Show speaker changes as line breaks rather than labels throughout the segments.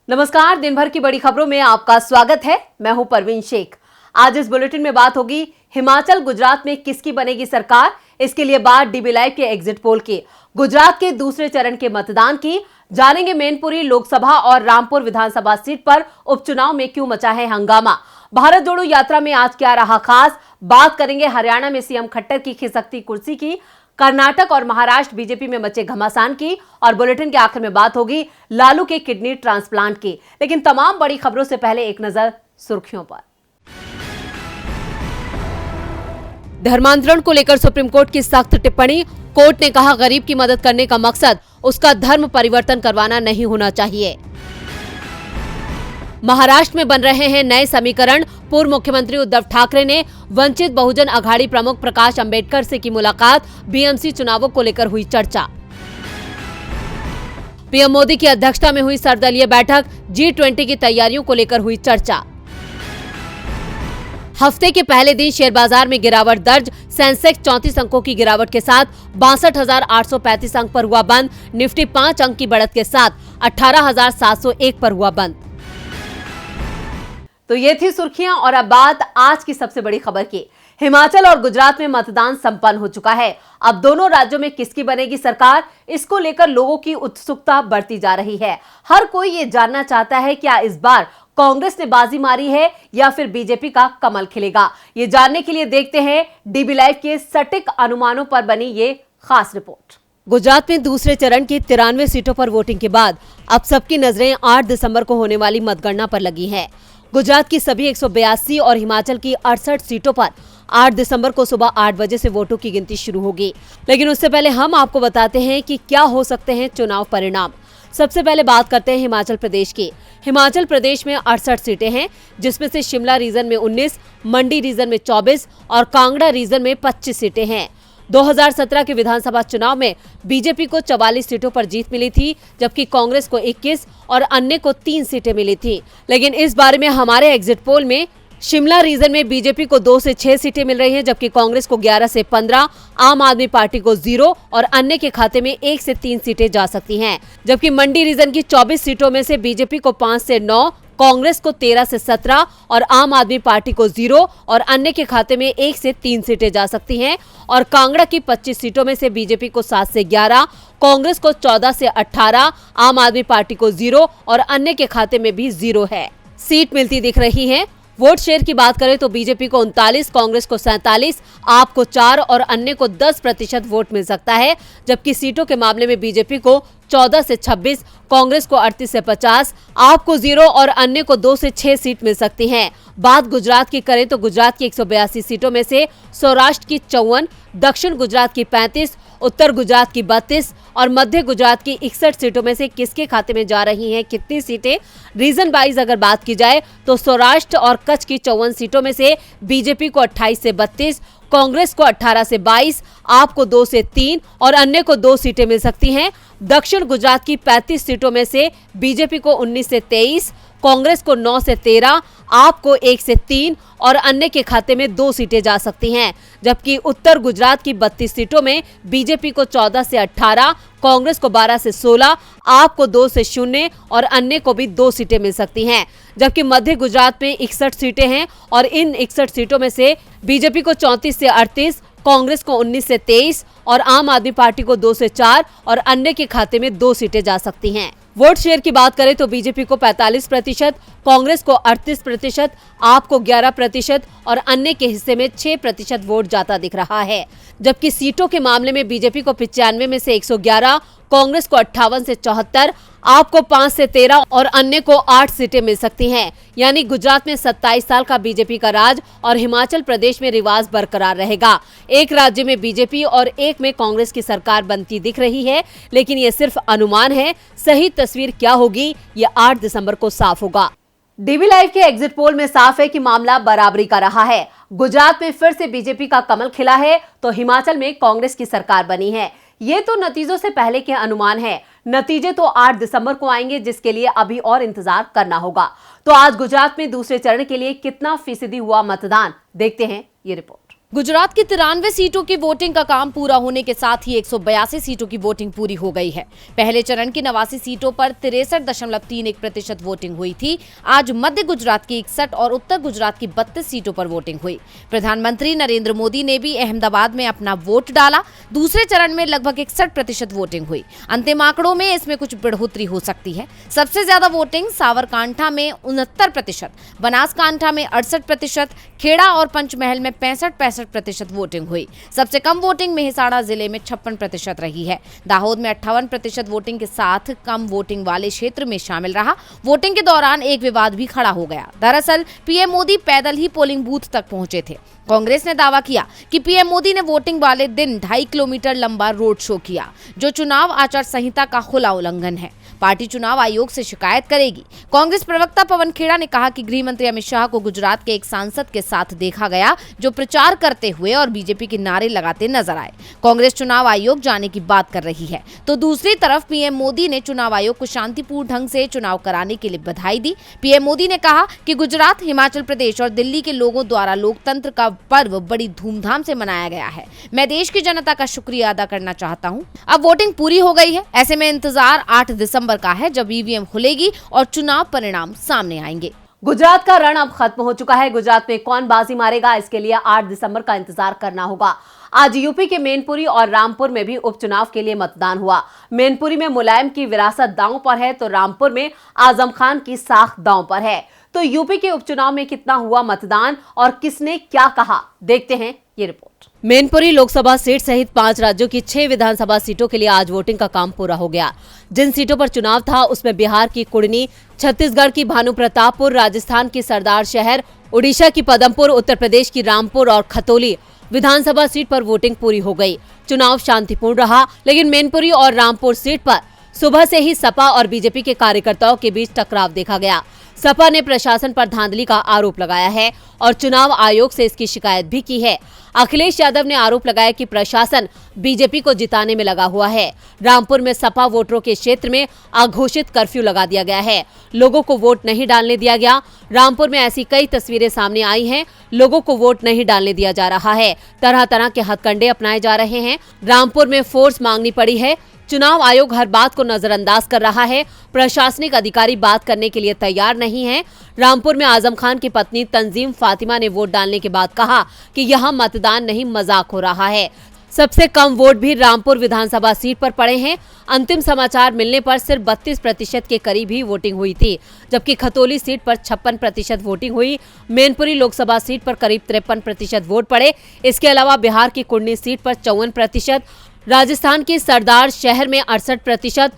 नमस्कार, दिन भर की बड़ी खबरों में आपका स्वागत है। मैं हूं परवीन शेख। आज इस बुलेटिन में बात होगी हिमाचल गुजरात में किसकी बनेगी सरकार। इसके लिए बात डीबी लाइव के एग्जिट पोल की, गुजरात के दूसरे चरण के मतदान की, जानेंगे मैनपुरी लोकसभा और रामपुर विधानसभा सीट पर उपचुनाव में क्यों मचा है हंगामा। भारत जोड़ो यात्रा में आज क्या रहा खास, बात करेंगे हरियाणा में सीएम खट्टर की खिसकती कुर्सी की, कर्नाटक और महाराष्ट्र बीजेपी में मचे घमासान की, और बुलेटिन के आखिर में बात होगी लालू के किडनी ट्रांसप्लांट की। लेकिन तमाम बड़ी खबरों से पहले एक नजर सुर्खियों पर। धर्मांतरण को लेकर सुप्रीम कोर्ट की सख्त टिप्पणी। कोर्ट ने कहा, गरीब की मदद करने का मकसद उसका धर्म परिवर्तन करवाना नहीं होना चाहिए। महाराष्ट्र में बन रहे हैं नए समीकरण। पूर्व मुख्यमंत्री उद्धव ठाकरे ने वंचित बहुजन अघाड़ी प्रमुख प्रकाश अंबेडकर से की मुलाकात, बीएमसी चुनावों को लेकर हुई चर्चा। पीएम मोदी की अध्यक्षता में हुई सर्वदलीय बैठक, G20 की तैयारियों को लेकर हुई चर्चा। हफ्ते के पहले दिन शेयर बाजार में गिरावट दर्ज, सेंसेक्स 34 अंकों की गिरावट के साथ 62,835 अंक पर हुआ बंद। निफ्टी 5 अंक की बढ़त के साथ 18,701 पर हुआ बंद। तो ये थी सुर्खियां और अब बात आज की सबसे बड़ी खबर की। हिमाचल और गुजरात में मतदान संपन्न हो चुका है। अब दोनों राज्यों में किसकी बनेगी सरकार, इसको लेकर लोगों की उत्सुकता बढ़ती जा रही है। हर कोई ये जानना चाहता है क्या इस बार कांग्रेस ने बाजी मारी है या फिर बीजेपी का कमल खिलेगा। ये जानने के लिए देखते हैं डीबी लाइव के सटीक अनुमानों पर बनी ये खास रिपोर्ट। गुजरात में दूसरे चरण की 93 सीटों पर वोटिंग के बाद अब सबकी नजरें 8 दिसंबर को होने वाली मतगणना पर लगी है। गुजरात की सभी 182 और हिमाचल की 68 सीटों पर 8 दिसंबर को सुबह 8 बजे से वोटों की गिनती शुरू होगी। लेकिन उससे पहले हम आपको बताते हैं कि क्या हो सकते हैं चुनाव परिणाम। सबसे पहले बात करते हैं हिमाचल प्रदेश की। हिमाचल प्रदेश में 68 सीटें हैं, जिसमें से शिमला रीजन में 19, मंडी रीजन में 24 और कांगड़ा रीजन में 25 सीटें हैं। 2017 के विधानसभा चुनाव में बीजेपी को 44 सीटों पर जीत मिली थी, जबकि कांग्रेस को 21 और अन्य को 3 सीटें मिली थी। लेकिन इस बारे में हमारे एग्जिट पोल में शिमला रीजन में बीजेपी को 2 से 6 सीटें मिल रही हैं, जबकि कांग्रेस को 11 से 15, आम आदमी पार्टी को 0 और अन्य के खाते में 1 से 3 सीटें जा सकती हैं। जबकि मंडी रीजन की 24 सीटों में से बीजेपी को 5 से 9, कांग्रेस को 13 से 17 और आम आदमी पार्टी को 0 और अन्य के खाते में 1 से 3 सीटें जा सकती हैं। और कांगड़ा की 25 सीटों में से बीजेपी को 7 से 11, कांग्रेस को 14 से 18, आम आदमी पार्टी को 0 और अन्य के खाते में भी 0 है। सीट मिलती दिख रही है। वोट शेयर की बात करें तो बीजेपी को 39, कांग्रेस को 47, आप को 4 और अन्य को 10% वोट मिल सकता है। जबकि सीटों के मामले में बीजेपी को 14 से 26, कांग्रेस को 38 से 50, आप को 0 और अन्य को 2 से 6 सीट मिल सकती हैं। बात गुजरात की करें तो गुजरात की 182 सीटों में से सौराष्ट्र की 54, दक्षिण गुजरात की 35, उत्तर गुजरात की 32 और मध्य गुजरात की 61 सीटों में से किसके खाते में जा रही हैं कितनी सीटें। रीजन वाइज अगर बात की जाए तो सौराष्ट्र और कच्छ की 54 सीटों में से बीजेपी को 28 से 32, कांग्रेस को 18 से 22, आप को 2 से 3 और अन्य को 2 सीटें मिल सकती हैं। दक्षिण गुजरात की 35 सीटों में से बीजेपी को 19 से 23, कांग्रेस को 9 से 13, आप को 1 से 3 और अन्य के खाते में 2 सीटें जा सकती हैं। जबकि उत्तर गुजरात की 32 सीटों में बीजेपी को 14 से 18, कांग्रेस को 12 से 16, आप को 2 से 0 और अन्य को भी 2 सीटें मिल सकती हैं। जबकि मध्य गुजरात में 61 सीटें हैं और इन 61 सीटों में से बीजेपी को 34 से 38, कांग्रेस को 19 से 23 और आम आदमी पार्टी को 2 से 4 और अन्य के खाते में 2 सीटें जा सकती हैं। वोट शेयर की बात करें तो बीजेपी को 45%, कांग्रेस को 38%, आप को 11% और अन्य के हिस्से में 6% वोट जाता दिख रहा है। जबकि सीटों के मामले में बीजेपी को 95 में से 111, कांग्रेस को 58 से 74, आपको 5 से 13 और अन्य को 8 सीटें मिल सकती हैं। यानी गुजरात में 27 साल का बीजेपी का राज और हिमाचल प्रदेश में रिवाज बरकरार रहेगा। एक राज्य में बीजेपी और एक में कांग्रेस की सरकार बनती दिख रही है, लेकिन ये सिर्फ अनुमान है। सही तस्वीर क्या होगी ये 8 दिसंबर को साफ होगा। डीबी लाइव के एग्जिट पोल में साफ है कि मामला बराबरी का रहा है। गुजरात में फिर से बीजेपी का कमल खिला है तो हिमाचल में कांग्रेस की सरकार बनी है। ये तो नतीजों से पहले के अनुमान है। नतीजे तो 8 दिसंबर को आएंगे, जिसके लिए अभी और इंतजार करना होगा। तो आज गुजरात में दूसरे चरण के लिए कितना फीसदी हुआ मतदान, देखते हैं ये रिपोर्ट।
गुजरात की 93 सीटों की वोटिंग का काम पूरा होने के साथ ही 182 सीटों की वोटिंग पूरी हो गई है। पहले चरण की 89 सीटों पर 63.31% वोटिंग हुई थी। आज मध्य गुजरात की 61 और उत्तर गुजरात की 32 सीटों पर वोटिंग हुई। प्रधानमंत्री नरेंद्र मोदी ने भी अहमदाबाद में अपना वोट डाला। दूसरे चरण में लगभग 61% वोटिंग हुई। अंतिम आंकड़ों में इसमें कुछ बढ़ोतरी हो सकती है। सबसे ज्यादा वोटिंग साबरकांठा में 69%, बनासकांठा में 68%, खेड़ा और पंचमहल में 65% वोटिंग हुई। सबसे कम वोटिंग मेहसाणा जिले में 56% रही है। दाहोद में 58% वोटिंग के साथ कम वोटिंग वाले क्षेत्र में शामिल रहा। वोटिंग के दौरान एक विवाद भी खड़ा हो गया। दरअसल पीएम मोदी पैदल ही पोलिंग बूथ तक पहुंचे थे। कांग्रेस ने दावा किया कि पीएम मोदी ने वोटिंग वाले दिन 2.5 किलोमीटर लंबा रोड शो किया, जो चुनाव आचार संहिता का खुला उल्लंघन है। पार्टी चुनाव आयोग से शिकायत करेगी। कांग्रेस प्रवक्ता पवन खेड़ा ने कहा कि गृह मंत्री अमित शाह को गुजरात के एक सांसद के साथ देखा गया, जो प्रचार करते हुए और बीजेपी के नारे लगाते नजर आए। कांग्रेस चुनाव आयोग जाने की बात कर रही है, तो दूसरी तरफ पीएम मोदी ने चुनाव आयोग को शांतिपूर्ण ढंग से चुनाव कराने के लिए बधाई दी। पीएम मोदी ने कहा कि गुजरात, हिमाचल प्रदेश और दिल्ली के लोगों द्वारा लोकतंत्र का पर्व बड़ी धूमधाम से मनाया गया है। मैं देश की जनता का शुक्रिया अदा करना चाहता हूँ। अब वोटिंग पूरी हो गई है, ऐसे में इंतजार 8 दिसंबर का है, जब ईवीएम खुलेगी और चुनाव परिणाम सामने आएंगे।
गुजरात का रण अब खत्म हो चुका है। गुजरात में कौन बाजी मारेगा, इसके लिए 8 दिसंबर का इंतजार करना होगा। आज यूपी के मैनपुरी और रामपुर में भी उपचुनाव के लिए मतदान हुआ। मैनपुरी में मुलायम की विरासत दांव पर है, तो रामपुर में आजम खान की साख दांव पर है। तो यूपी के उपचुनाव में कितना हुआ मतदान और किसने क्या कहा, देखते हैं ये रिपोर्ट। मैनपुरी लोकसभा सीट सहित 5 राज्यों की 6 विधानसभा सीटों के लिए आज वोटिंग का काम पूरा हो गया। जिन सीटों पर चुनाव था उसमें बिहार की कुड़नी, छत्तीसगढ़ की भानुप्रतापपुर, राजस्थान की सरदार शहर, उड़ीसा की पदमपुर, उत्तर प्रदेश की रामपुर और खतौली विधानसभा सीट पर वोटिंग पूरी हो गई। चुनाव शांतिपूर्ण रहा, लेकिन मैनपुरी और रामपुर सीट पर सुबह से ही सपा और बीजेपी के कार्यकर्ताओं के बीच टकराव देखा गया। सपा ने प्रशासन पर धांधली का आरोप लगाया है और चुनाव आयोग से इसकी शिकायत भी की है। अखिलेश यादव ने आरोप लगाया कि प्रशासन बीजेपी को जिताने में लगा हुआ है। रामपुर में सपा वोटरों के क्षेत्र में अघोषित कर्फ्यू लगा दिया गया है। लोगों को वोट नहीं डालने दिया गया। रामपुर में ऐसी कई तस्वीरें सामने आई हैं। लोगों को वोट नहीं डालने दिया जा रहा है। तरह तरह के हथकंडे अपनाए जा रहे हैं। रामपुर में फोर्स मांगनी पड़ी है। चुनाव आयोग हर बात को नजरअंदाज कर रहा है। प्रशासनिक अधिकारी बात करने के लिए तैयार नहीं है। रामपुर में आजम खान की पत्नी तंजीम फातिमा ने वोट डालने के बाद कहा कि यहां मतदान नहीं, मजाक हो रहा है। सबसे कम वोट भी रामपुर विधानसभा सीट पर पड़े हैं। अंतिम समाचार मिलने पर सिर्फ 32% के करीब ही वोटिंग हुई थी, जबकि खतौली सीट पर 56% वोटिंग हुई। मैनपुरी लोकसभा सीट पर करीब 53% वोट पड़े। इसके अलावा बिहार की कुड़नी सीट पर 54%, राजस्थान की सरदार शहर में 68%,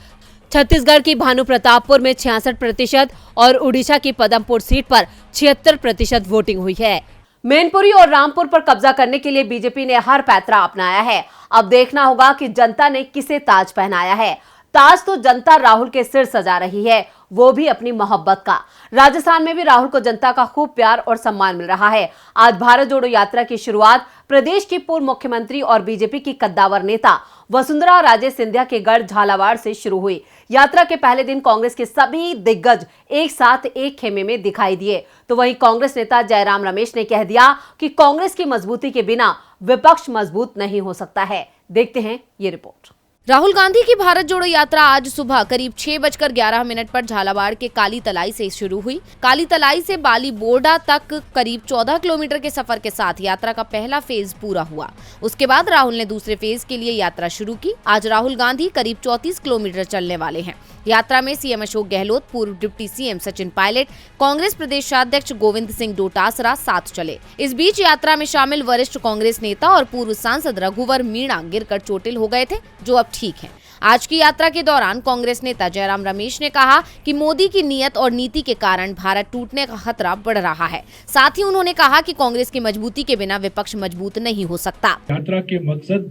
छत्तीसगढ़ की भानुप्रतापपुर में 66% और उड़ीसा की पदमपुर सीट पर 76% वोटिंग हुई है। मैनपुरी और रामपुर पर कब्जा करने के लिए बीजेपी ने हर पैतरा अपनाया है। अब देखना होगा कि जनता ने किसे ताज पहनाया है। ताज तो जनता राहुल के सिर सजा रही है, वो भी अपनी मोहब्बत का। राजस्थान में भी राहुल को जनता का खूब प्यार और सम्मान मिल रहा है। आज भारत जोड़ो यात्रा की शुरुआत प्रदेश की पूर्व मुख्यमंत्री और बीजेपी की कद्दावर नेता वसुंधरा राजे सिंधिया के गढ़ झालावाड़ से शुरू हुई। यात्रा के पहले दिन कांग्रेस के सभी दिग्गज एक साथ एक खेमे में दिखाई दिए, तो वहीं कांग्रेस नेता जयराम रमेश ने कह दिया कि कांग्रेस की मजबूती के बिना विपक्ष मजबूत नहीं हो सकता है। देखते हैं ये रिपोर्ट।
राहुल गांधी की भारत जोड़ो यात्रा आज सुबह करीब 6:11 पर झालावाड़ के काली तलाई से शुरू हुई। काली तलाई से बाली बोर्डा तक करीब 14 किलोमीटर के सफर के साथ यात्रा का पहला फेज पूरा हुआ। उसके बाद राहुल ने दूसरे फेज के लिए यात्रा शुरू की। आज राहुल गांधी करीब 34 किलोमीटर चलने वाले हैं। यात्रा में सीएम अशोक गहलोत, पूर्व डिप्टी सीएम सचिन पायलट, कांग्रेस प्रदेशाध्यक्ष गोविंद सिंह डोटासरा साथ चले। इस बीच यात्रा में शामिल वरिष्ठ कांग्रेस नेता और पूर्व सांसद रघुवर मीणा गिरकर चोटिल हो गए थे, जो अब ठीक हैं। आज की यात्रा के दौरान कांग्रेस नेता जयराम रमेश ने कहा कि मोदी की नीयत और नीति के कारण भारत टूटने का खतरा बढ़ रहा है। साथ ही उन्होंने कहा कि कांग्रेस की मजबूती के बिना विपक्ष मजबूत नहीं हो सकता।
यात्रा के मकसद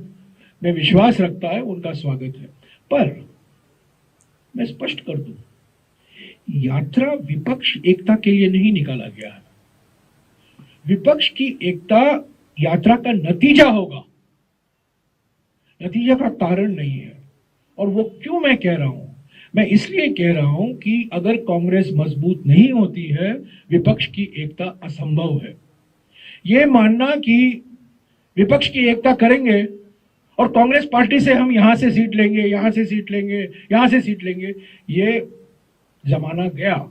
में विश्वास रखता है, उनका स्वागत है, पर मैं स्पष्ट कर दूं, यात्रा विपक्ष एकता के लिए नहीं निकाला गया है। विपक्ष की एकता यात्रा का नतीजा होगा, नतीजा का कारण नहीं है। और वो क्यों मैं कह रहा हूं? मैं इसलिए कह रहा हूं कि अगर कांग्रेस मजबूत नहीं होती है, विपक्ष की एकता असंभव है। ये मानना कि विपक्ष की एकता करेंगे और कांग्रेस पार्टी से हम यहां से सीट लेंगे, यहां से सीट लेंगे, यहां से सीट लेंगे, ये जमाना गया।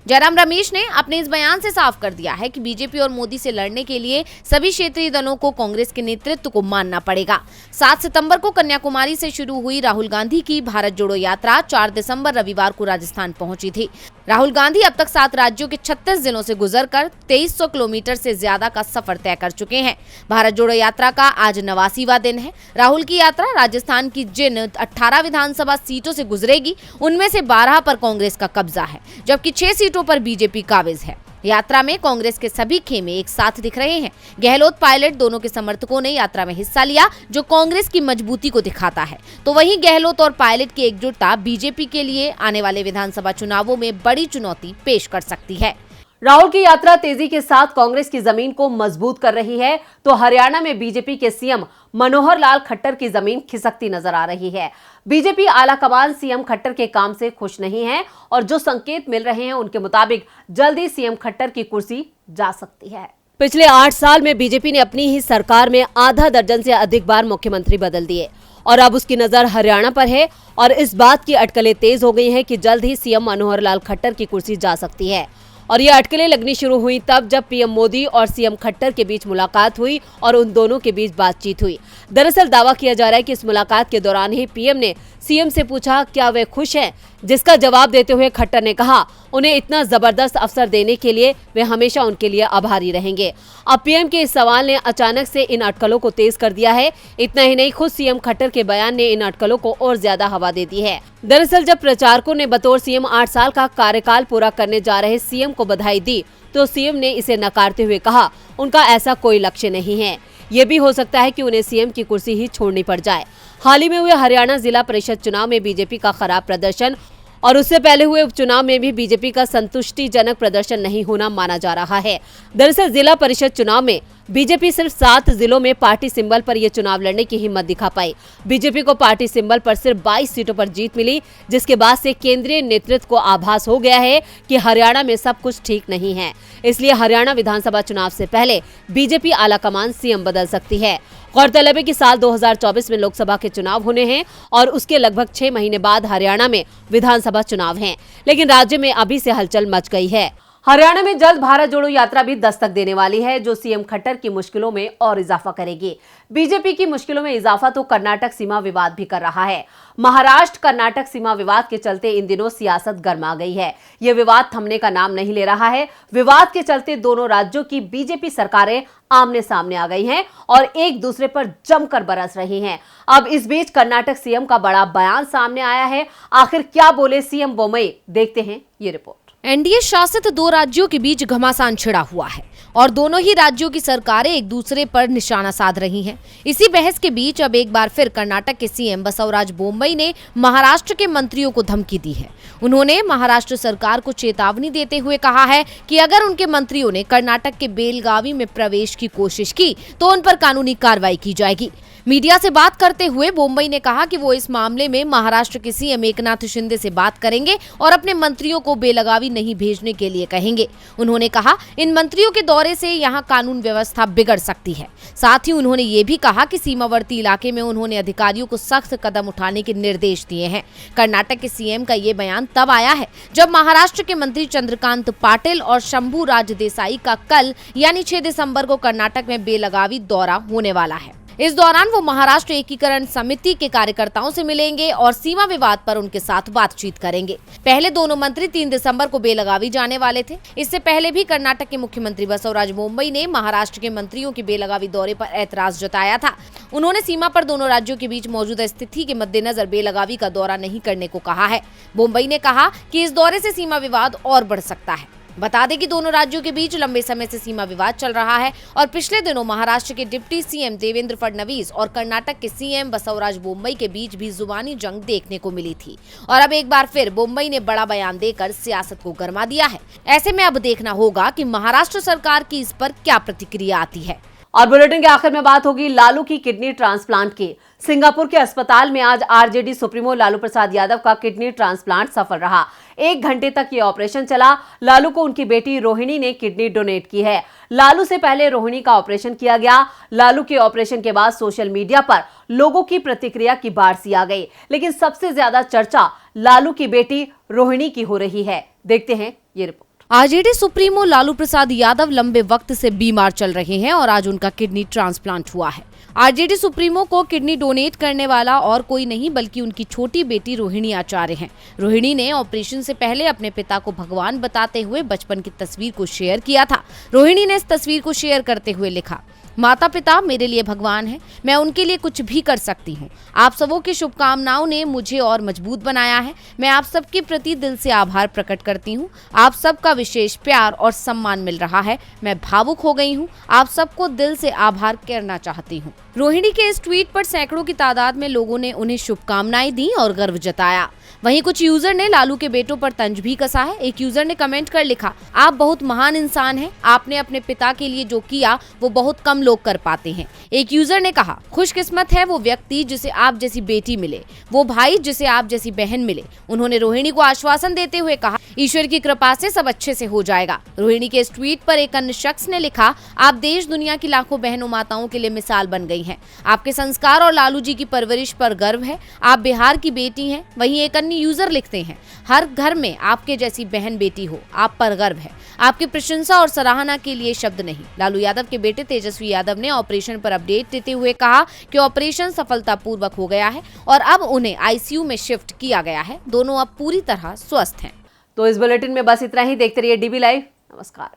जयराम रमेश ने अपने इस बयान से साफ कर दिया है कि बीजेपी और मोदी से लड़ने के लिए सभी क्षेत्रीय दलों को कांग्रेस के नेतृत्व को मानना पड़ेगा। 7 सितंबर को कन्याकुमारी से शुरू हुई राहुल गांधी की भारत जोड़ो यात्रा 4 दिसंबर रविवार को राजस्थान पहुंची थी। राहुल गांधी अब तक 7 राज्यों के 36 जिलों से गुजरकर 2300 किलोमीटर से ज्यादा का सफर तय कर चुके हैं। भारत जोड़ो यात्रा का आज 89वां दिन है। राहुल की यात्रा राजस्थान की जिन 18 विधानसभा सीटों से गुजरेगी, उनमें से 12 पर कांग्रेस का कब्जा है, जबकि 6 सीटों पर बीजेपी काबिज है। यात्रा में कांग्रेस के सभी खेमे एक साथ दिख रहे हैं। गहलोत पायलट दोनों के समर्थकों ने यात्रा में हिस्सा लिया, जो कांग्रेस की मजबूती को दिखाता है। तो वहीं गहलोत और पायलट की एकजुटता बीजेपी के लिए आने वाले विधानसभा चुनावों में बड़ी चुनौती पेश कर सकती है।
राहुल की यात्रा तेजी के साथ कांग्रेस की जमीन को मजबूत कर रही है, तो हरियाणा में बीजेपी के सीएम मनोहर लाल खट्टर की जमीन खिसकती नजर आ रही है। बीजेपी आलाकमान सीएम खट्टर के काम से खुश नहीं है और जो संकेत मिल रहे हैं उनके मुताबिक जल्दी सीएम खट्टर की कुर्सी जा सकती है। पिछले 8 साल में बीजेपी ने अपनी ही सरकार में आधा दर्जन से अधिक बार मुख्यमंत्री बदल दिए और अब उसकी नजर हरियाणा पर है और इस बात की अटकलें तेज हो गई हैं कि जल्द ही सीएम मनोहर लाल खट्टर की कुर्सी जा सकती है। और ये अटकलें लगनी शुरू हुई तब जब पीएम मोदी और सीएम खट्टर के बीच मुलाकात हुई और उन दोनों के बीच बातचीत हुई। दरअसल दावा किया जा रहा है कि इस मुलाकात के दौरान ही पीएम ने सीएम से पूछा क्या वे खुश हैं, जिसका जवाब देते हुए खट्टर ने कहा उन्हें इतना जबरदस्त अवसर देने के लिए वे हमेशा उनके लिए आभारी रहेंगे। अब पीएम के इस सवाल ने अचानक से इन अटकलों को तेज कर दिया है। इतना ही नहीं, खुद सीएम खट्टर के बयान ने इन अटकलों को और ज्यादा हवा दे दी है। दरअसल जब प्रचारकों ने बतौर सीएम 8 साल का कार्यकाल पूरा करने जा रहे सीएम को बधाई दी, तो सीएम ने इसे नकारते हुए कहा उनका ऐसा कोई लक्ष्य नहीं है। ये भी हो सकता है कि उन्हें सीएम की कुर्सी ही छोड़नी पड़ जाए। हाल ही में हुए हरियाणा जिला परिषद चुनाव में बीजेपी का खराब प्रदर्शन और उससे पहले हुए उपचुनाव में भी बीजेपी का संतुष्टिजनक प्रदर्शन नहीं होना माना जा रहा है। दरअसल जिला परिषद चुनाव में बीजेपी सिर्फ 7 जिलों में पार्टी सिंबल पर यह चुनाव लड़ने की हिम्मत दिखा पाई। बीजेपी को पार्टी सिंबल पर सिर्फ 22 सीटों पर जीत मिली, जिसके बाद से केंद्रीय नेतृत्व को आभास हो गया है कि हरियाणा में सब कुछ ठीक नहीं है। इसलिए हरियाणा विधानसभा चुनाव से पहले बीजेपी आलाकमान सीएम बदल सकती है। गौरतलब है कि साल 2024 में लोकसभा के चुनाव होने हैं और उसके लगभग 6 महीने बाद हरियाणा में विधानसभा चुनाव हैं, लेकिन राज्य में अभी से हलचल मच गई है। हरियाणा में जल्द भारत जोड़ो यात्रा भी दस्तक देने वाली है, जो सीएम खट्टर की मुश्किलों में और इजाफा करेगी। बीजेपी की मुश्किलों में इजाफा तो कर्नाटक सीमा विवाद भी कर रहा है। महाराष्ट्र कर्नाटक सीमा विवाद के चलते इन दिनों सियासत गर्मा गई है। यह विवाद थमने का नाम नहीं ले रहा है। विवाद के चलते दोनों राज्यों की बीजेपी सरकारें आमने सामने आ गई हैं और एक दूसरे पर जमकर बरस रही हैं। अब इस बीच कर्नाटक सीएम का बड़ा बयान सामने आया है। आखिर क्या बोले सीएम बोम्मई, देखते हैं ये रिपोर्ट।
एनडीए शासित 2 राज्यों के बीच घमासान छिड़ा हुआ है और दोनों ही राज्यों की सरकारें एक दूसरे पर निशाना साध रही हैं। इसी बहस के बीच अब एक बार फिर कर्नाटक के सीएम बसवराज बोम्मई ने महाराष्ट्र के मंत्रियों को धमकी दी है। उन्होंने महाराष्ट्र सरकार को चेतावनी देते हुए कहा है कि अगर उनके मंत्रियों ने कर्नाटक के बेलगावी में प्रवेश की कोशिश की तो उन पर कानूनी कार्रवाई की जाएगी। मीडिया से बात करते हुए बोम्मई ने कहा कि वो इस मामले में महाराष्ट्र के सीएम एकनाथ शिंदे से बात करेंगे और अपने मंत्रियों को बेलगावी नहीं भेजने के लिए कहेंगे। उन्होंने कहा इन मंत्रियों के दौरे से यहां कानून व्यवस्था बिगड़ सकती है। साथ ही उन्होंने ये भी कहा कि सीमावर्ती इलाके में उन्होंने अधिकारियों को सख्त कदम उठाने के निर्देश दिए हैं। कर्नाटक के सीएम का ये बयान तब आया है जब महाराष्ट्र के मंत्री चंद्रकांत पाटिल और शंभू राज देसाई का कल यानी 6 दिसंबर को कर्नाटक में बेलगावी दौरा होने वाला है। इस दौरान वो महाराष्ट्र एकीकरण समिति के कार्यकर्ताओं से मिलेंगे और सीमा विवाद पर उनके साथ बातचीत करेंगे। पहले दोनों मंत्री 3 दिसंबर को बेलगावी जाने वाले थे। इससे पहले भी कर्नाटक के मुख्यमंत्री बसवराज बोम्मई ने महाराष्ट्र के मंत्रियों के बेलगावी दौरे पर ऐतराज जताया था। उन्होंने सीमा पर दोनों राज्यों के बीच मौजूदा स्थिति के मद्देनजर बेलगावी का दौरा नहीं करने को कहा है। बोम्मई ने कहा कि इस दौरे से सीमा विवाद और बढ़ सकता है। बता दें कि दोनों राज्यों के बीच लंबे समय से सीमा विवाद चल रहा है और पिछले दिनों महाराष्ट्र के डिप्टी सीएम देवेंद्र फडणवीस और कर्नाटक के सीएम बसवराज बोम्मई के बीच भी जुबानी जंग देखने को मिली थी। और अब एक बार फिर बोम्मई ने बड़ा बयान देकर सियासत को गरमा दिया है। ऐसे में अब देखना होगा कि महाराष्ट्र सरकार की इस पर क्या प्रतिक्रिया आती है।
और बुलेटिन के आखिर में बात होगी लालू की किडनी ट्रांसप्लांट की। सिंगापुर के अस्पताल में आज आरजेडी सुप्रीमो लालू प्रसाद यादव का किडनी ट्रांसप्लांट सफल रहा। 1 घंटे तक ये ऑपरेशन चला। लालू को उनकी बेटी रोहिणी ने किडनी डोनेट की है। लालू से पहले रोहिणी का ऑपरेशन किया गया। लालू के ऑपरेशन के बाद सोशल मीडिया पर लोगों की प्रतिक्रिया की बाढ़ सी आ गई, लेकिन सबसे ज्यादा चर्चा लालू की बेटी रोहिणी की हो रही है। देखते हैं ये report.
RJD supremo Lalu Prasad Yadav लंबे वक्त से बीमार चल रहे हैं और आज उनका किडनी ट्रांसप्लांट हुआ है। आरजेडी सुप्रीमो को किडनी डोनेट करने वाला और कोई नहीं बल्कि उनकी छोटी बेटी रोहिणी आचार्य हैं। रोहिणी ने ऑपरेशन से पहले अपने पिता को भगवान बताते हुए बचपन की तस्वीर को शेयर किया था। रोहिणी ने इस तस्वीर को शेयर करते हुए लिखा, माता पिता मेरे लिए भगवान है, मैं उनके लिए कुछ भी कर सकती हूँ। आप सबों की शुभकामनाओं ने मुझे और मजबूत बनाया है। मैं आप सबके प्रति दिल से आभार प्रकट करती हूँ। आप सबका विशेष प्यार और सम्मान मिल रहा है। मैं भावुक हो गई हूँ। आप सबको दिल से आभार करना चाहती हूँ। रोहिणी के इस ट्वीट पर सैकड़ों की तादाद में लोगों ने उन्हें शुभकामनाएं दी और गर्व जताया। वहीं कुछ यूजर ने लालू के बेटों पर तंज भी कसा है। एक यूजर ने कमेंट कर लिखा, आप बहुत महान इंसान हैं। आपने अपने पिता के लिए जो किया वो बहुत कम लोग कर पाते हैं। एक यूजर ने कहा, खुशकिस्मत है वो व्यक्ति जिसे आप जैसी बेटी मिले, वो भाई जिसे आप जैसी बहन मिले। उन्होंने रोहिणी को आश्वासन देते हुए कहा, ईश्वर की कृपा से सब अच्छे से हो जाएगा। रोहिणी के इस ट्वीट पर एक अन्य शख्स ने लिखा, आप देश दुनिया की लाखों बहनों माताओं के लिए मिसाल बन गई हैं। आपके संस्कार और लालू जी की परवरिश पर गर्व है। आप बिहार की बेटी हैं। वहीं एक अन्य यूजर लिखते हैं, हर घर में आपके जैसी बहन बेटी हो, आप पर गर्व है। आपकी प्रशंसा और सराहना के लिए शब्द नहीं। लालू यादव के बेटे तेजस्वी यादव ने ऑपरेशन पर अपडेट देते हुए कहा कि ऑपरेशन सफलतापूर्वक हो गया है और अब उन्हें आईसीयू में शिफ्ट किया गया है। दोनों अब पूरी तरह स्वस्थ हैं।
तो इस बुलेटिन में बस इतना ही। देखते रहिए डीबी लाइव। नमस्कार।